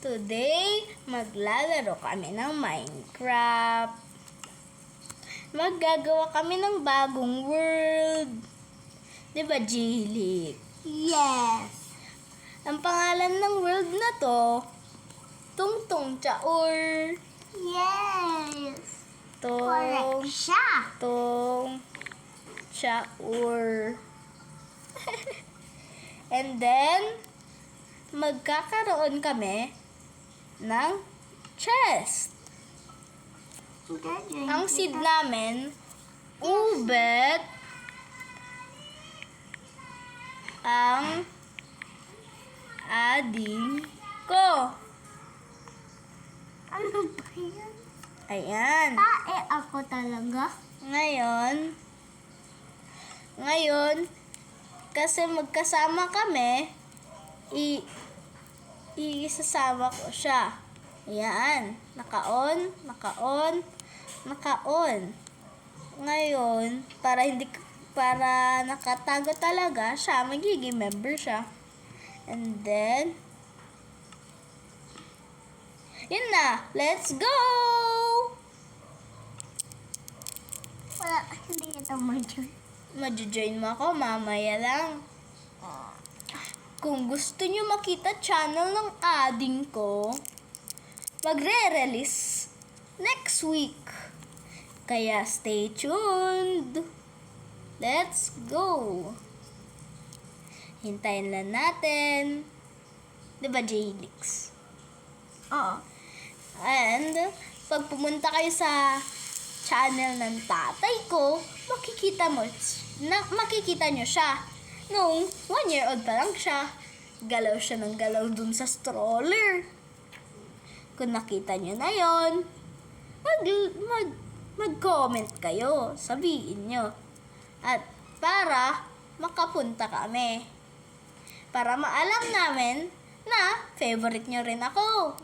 Today, maglalaro kami ng Minecraft. Maggagawa kami ng bagong world. Diba, Jilik? Yes. Ang pangalan ng world na to, Tungtung Chaur. Yes. Tung Correct siya. Tung Chaur. And then, magkakaroon kami ng chest. Ang seed namin, ubet, ang ading ko. Ano ba yan? Ayan. Ako talaga. Ngayon, kasi magkasama kami, isasama ko siya. Ayan. Naka-on. Ngayon, para nakatago talaga siya, magiging member siya. And then, yun na. Let's go! Wala, hindi ito mag-join. Majo-join mo ako, mamaya lang. Kung gusto nyo makita channel ng ading ko, magre-release next week. Kaya stay tuned. Let's go. Hintayin lang natin. Diba, J-Lix? Oo. And, pag pumunta kayo sa channel ng tatay ko, makikita nyo siya. Nung 1-year-old pa lang siya, galaw siya ng galaw dun sa stroller. Kung nakita nyo na yon, mag-comment kayo, sabihin nyo. At para makapunta kami. Para maalam namin na favorite nyo rin ako.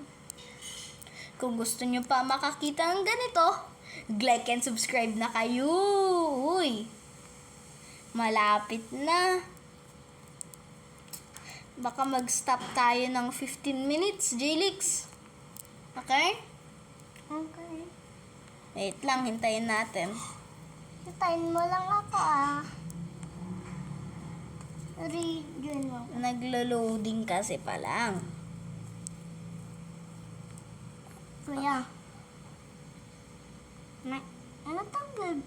Kung gusto nyo pa makakita ng ganito, like and subscribe na kayo. Uy, malapit na. Baka mag-stop tayo ng 15 minutes, J-Lix. Okay? Okay. Wait lang, hintayin natin. Hintayin mo lang ako Rejoin mo. Naglo-loading kasi pa lang. Kuya. Natanggal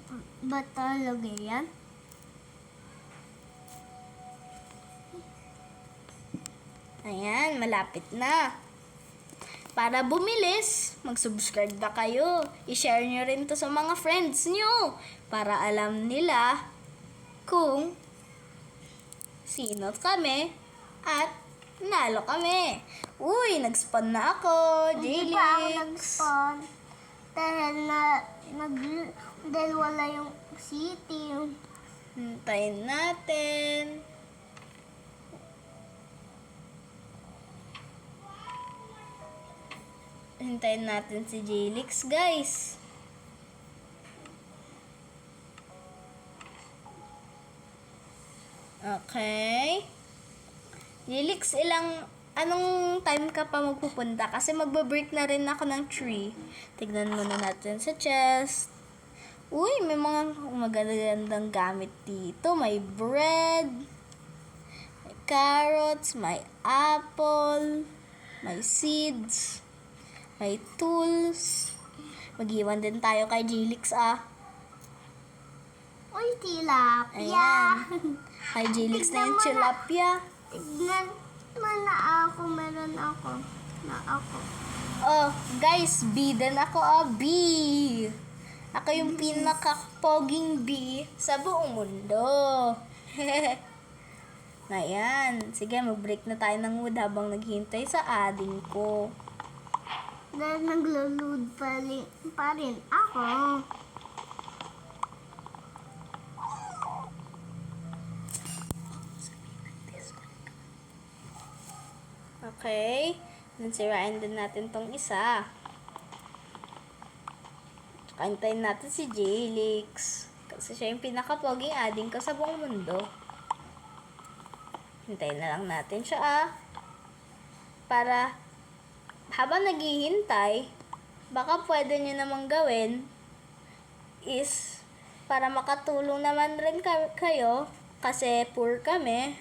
ba talaga yan? Ayan, malapit na. Para bumilis, mag-subscribe na kayo. I-share nyo rin to sa mga friends nyo. Para alam nila kung sino kami at nalo kami. Uy, nag-spawn na ako, Hindi pa ako J-Lix. nag-spawn. Dahil wala yung city. Hintayin natin. Hintayin natin si J-Lix, guys. Okay. J-Lix, anong time ka pa magpupunta? Kasi magbe-break na rin ako ng tree. Tignan muna natin sa chest. Uy, may mga magagandang gamit dito. May bread, may carrots, may apple, may seeds, may tools. Mag-iwan din tayo kay J-Lix, Uy, tilapia. Ayan. Kay J-Lix na yung tilapia. Tignan mo na ako. Meron ako. Oh, guys, B din ako, B. Ako yung pinaka-poging B sa buong mundo. Ayan. Sige, mag-break na tayo ng wood habang naghihintay sa ading ko. Dahil naglo-load pa rin ako. Okay. Sirain din natin tong isa. Tsaka hintayin natin si J-Lix. Kasi siya yung pinaka-poging ading ko sa buong mundo. Hintayin na lang natin siya, para habang naghihintay, baka pwede nyo namang gawin is para makatulong naman rin kayo kasi poor kami.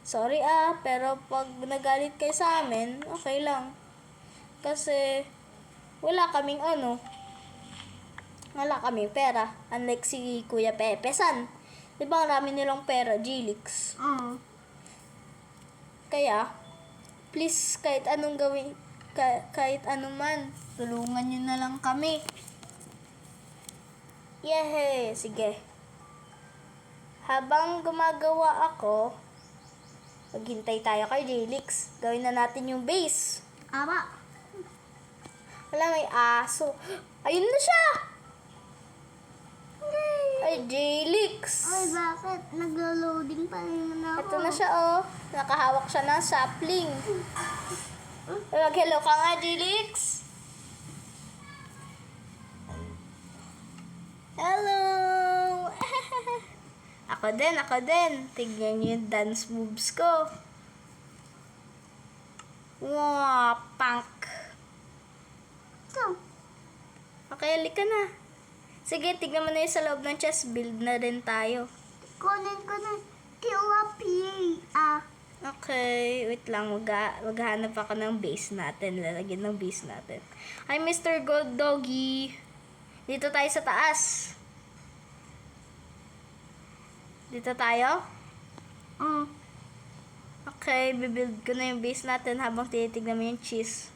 Sorry pero pag nagalit kayo sa amin, okay lang. Kasi wala kaming pera. Unlike si Kuya Pepe San. Diba marami nilang pera, Jilix? Kaya, please, kahit anong gawin, kahit anuman, tulungan nyo na lang kami. Yehey! Sige. Habang gumagawa ako, maghintay tayo kay Jilix. Gawin na natin yung base. Aba. Wala, may aso. Ayun na siya! Ay, Jilix! Ay, bakit? Naglo-loading pa rin ako. Ito na siya, oh. Nakahawak siya ng sapling. Mag-hello ka nga, Jilix. Hello! Ako din. Tignan niyo yung dance moves ko. Wow, punk. So, Okay, halika na. Sige, tignan mo na yung sa loob ng chest. Build na rin tayo. kunin ko na. PA. Okay, wait lang. Maghahanap ako ng base natin. Lalagyan ng base natin. Hi, Mr. Gold Doggy. Dito tayo sa taas. Dito tayo? Okay, bibuild ko na yung base natin habang tinitignan mo yung cheese.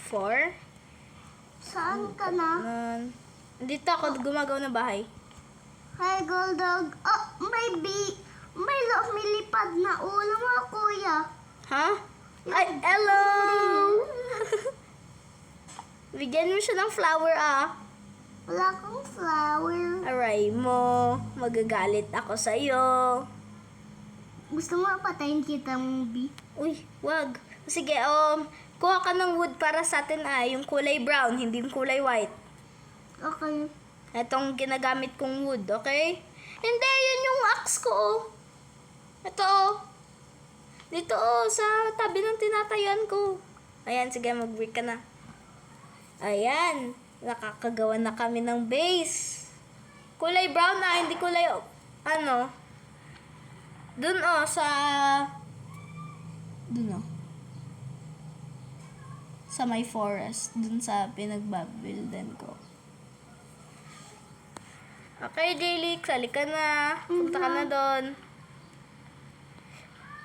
4. Saan ka na? Dito ako gumagawa ng bahay. Hi, Gold Dog. Oh, may lumilipad na ulo mo, kuya. Ha? Ay, hello! Bigyan mo siya ng flower, Wala kang flower. Aray mo, magagalit ako sa'yo. Gusto mo patayin kita, movie? Uy, wag. Sige, kuha ka ng wood para sa atin yung kulay brown, hindi yung kulay white. Okay. Itong ginagamit kong wood, okay? Hindi, yun yung axe ko, Ito, Dito, sa tabi ng tinatayuan ko. Ayan, sige, mag-brick ka na. Ayan, nakakagawa na kami ng base. Kulay brown hindi kulay, dun, sa may forest, dun sa pinagbabuildan ko. Okay, Jayleek, sali ka na. Punta ka na doon.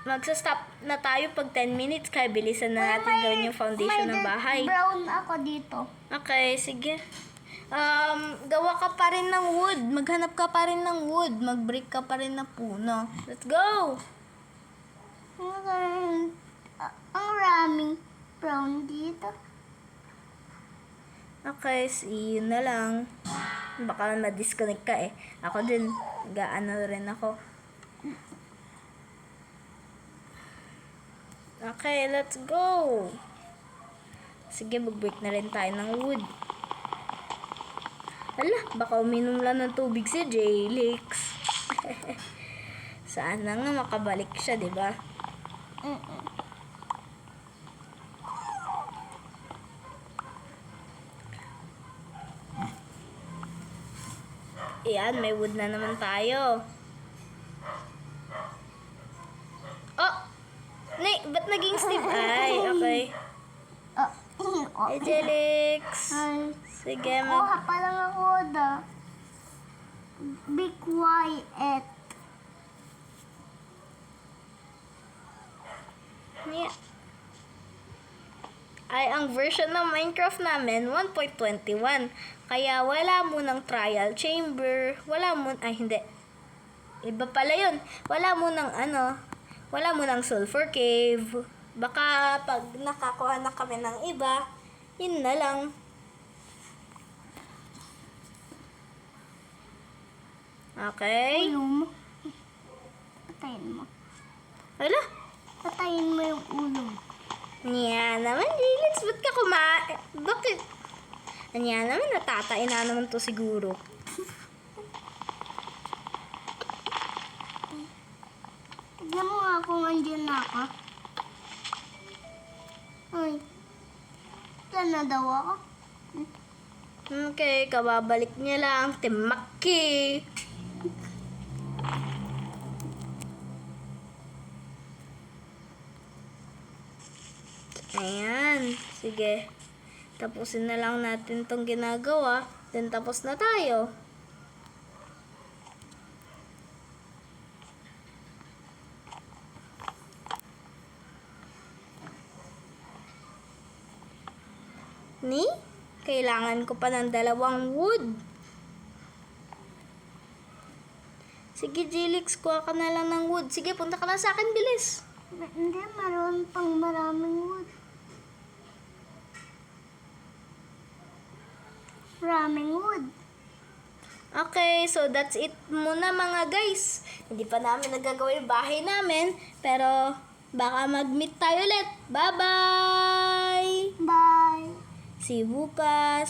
Magsa-stop na tayo pag 10 minutes kaya bilisan na natin gawin yung foundation ng bahay. May brown ako dito. Okay, sige. Gawa ka pa rin ng wood. Maghanap ka pa rin ng wood. Mag-break ka pa rin ng puno. Let's go! Ang raming brown dito. Okay, see you na lang. Baka ma-disconnect ka Ako din, gaano rin ako. Okay, let's go! Sige, mag-break na rin tayo ng wood. Ala, baka uminom lang ng tubig si Jayleek. Sana nga makabalik siya, di ba? Ayan, may wood na naman tayo. Oh! Ba't naging stiff? Ay, okay. Hey, Jayleek. Ay. Sige, Kuha pa lang ako be quiet. Yeah. Ay, ang version ng Minecraft namin, 1.21. Kaya wala munang trial chamber. Hindi. Iba pala yun. Wala munang sulfur cave. Baka pag nakakuha na kami ng iba, yun na lang. Okay. Ulo mo. Patayin mo. Hala? Patayin mo yung ulo. Niya naman, Jayleek. Ba't ka Bakit? Niya naman, natatain na naman to siguro. Tignan mo nga kung andyan na ako. Ay. Saan na daw ako? Okay, kababalik niya lang. Timaki! Ayan. Sige. Tapusin na lang natin tong ginagawa. Then tapos na tayo. Ni? Kailangan ko pa ng 2 wood. Sige, Jelix, kuha ka na lang ng wood. Sige, punta ka na sa akin, bilis. Hindi, meron pang maraming wood. Maraming wood. Okay, so that's it muna mga guys. Hindi pa namin nagagawa yung bahay namin, pero baka mag-meet tayo ulit. Bye-bye! Bye! See you bukas!